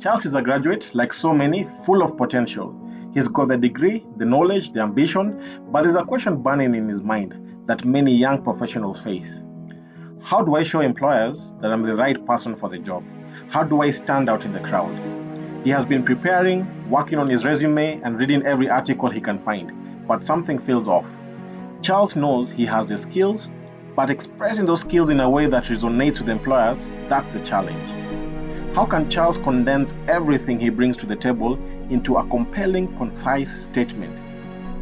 Charles is a graduate, like so many, full of potential. He's got the degree, the knowledge, the ambition, but there's a question burning in his mind that many young professionals face. How do I show employers that I'm the right person for the job? How do I stand out in the crowd? He has been preparing, working on his resume, and reading every article he can find, but something feels off. Charles knows he has the skills, but expressing those skills in a way that resonates with employers, that's the challenge. How can Charles condense everything he brings to the table into a compelling, concise statement?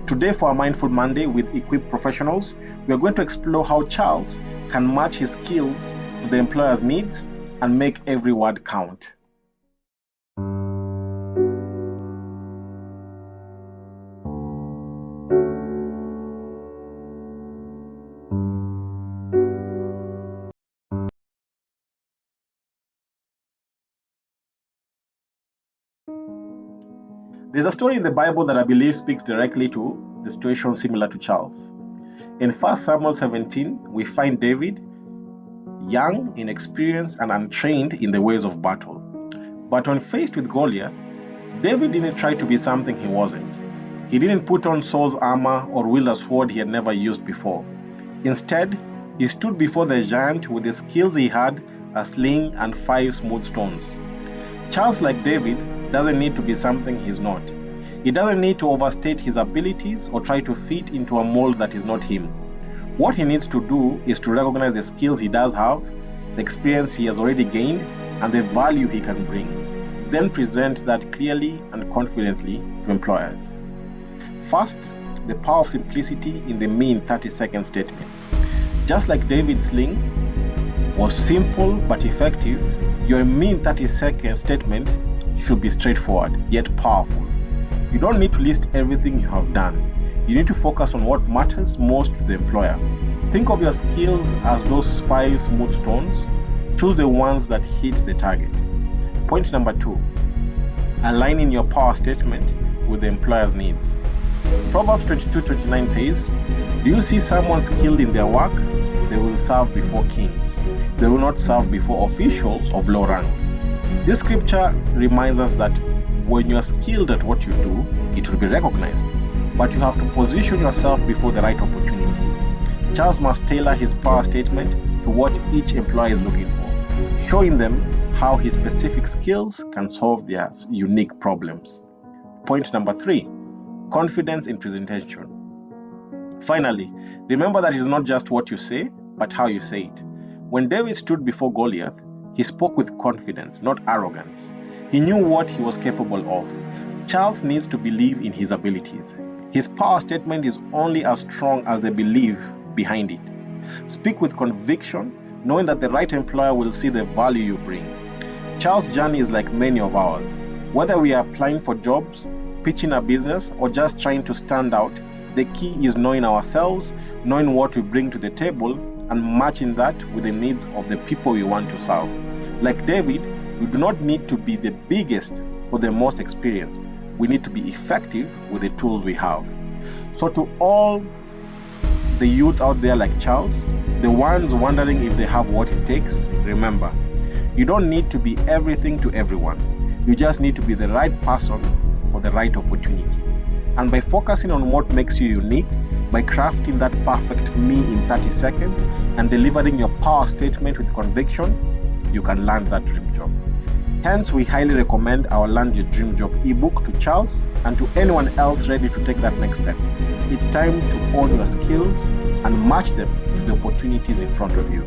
Today, for our Mindful Monday with equipped professionals, we are going to explore how Charles can match his skills to the employer's needs and make every word count. There's a story in the Bible that I believe speaks directly to the situation similar to Charles. In 1 Samuel 17, we find David, young, inexperienced, and untrained in the ways of battle. But when faced with Goliath, David didn't try to be something he wasn't. He didn't put on Saul's armor or wield a sword he had never used before. Instead, he stood before the giant with the skills he had, a sling and 5 smooth stones. Charles, like David, doesn't need to be something he's not. He doesn't need to overstate his abilities or try to fit into a mold that is not him. What he needs to do is to recognize the skills he does have, the experience he has already gained, and the value he can bring. Then present that clearly and confidently to employers. First, the power of simplicity in the me in 30-second statements. Just like David's sling was simple but effective, your me in 30-second statement should be straightforward yet powerful. You don't need to list everything you have done. You need to focus on what matters most to the employer. Think of your skills as those 5 smooth stones. Choose the ones that hit the target. Point number 2, aligning your power statement with the employer's needs. Proverbs 22:29 says, "Do you see someone skilled in their work? They will serve before kings. They will not serve before officials of low rank." This scripture reminds us that when you are skilled at what you do, it will be recognized. But you have to position yourself before the right opportunities. Charles must tailor his power statement to what each employer is looking for, showing them how his specific skills can solve their unique problems. Point number 3, confidence in presentation. Finally, remember that it is not just what you say, but how you say it. When David stood before Goliath, he spoke with confidence, not arrogance. He knew what he was capable of. Charles needs to believe in his abilities. His power statement is only as strong as the belief behind it. Speak with conviction, knowing that the right employer will see the value you bring. Charles' journey is like many of ours. Whether we are applying for jobs, pitching a business, or just trying to stand out, the key is knowing ourselves, knowing what we bring to the table, and matching that with the needs of the people we want to serve. Like David, we do not need to be the biggest or the most experienced. We need to be effective with the tools we have. So to all the youths out there like Charles, the ones wondering if they have what it takes, remember, you don't need to be everything to everyone. You just need to be the right person for the right opportunity. And by focusing on what makes you unique, by crafting that perfect me in 30 seconds and delivering your power statement with conviction, you can land that dream job. Hence, we highly recommend our Land Your Dream Job ebook to Charles and to anyone else ready to take that next step. It's time to own your skills and match them to the opportunities in front of you.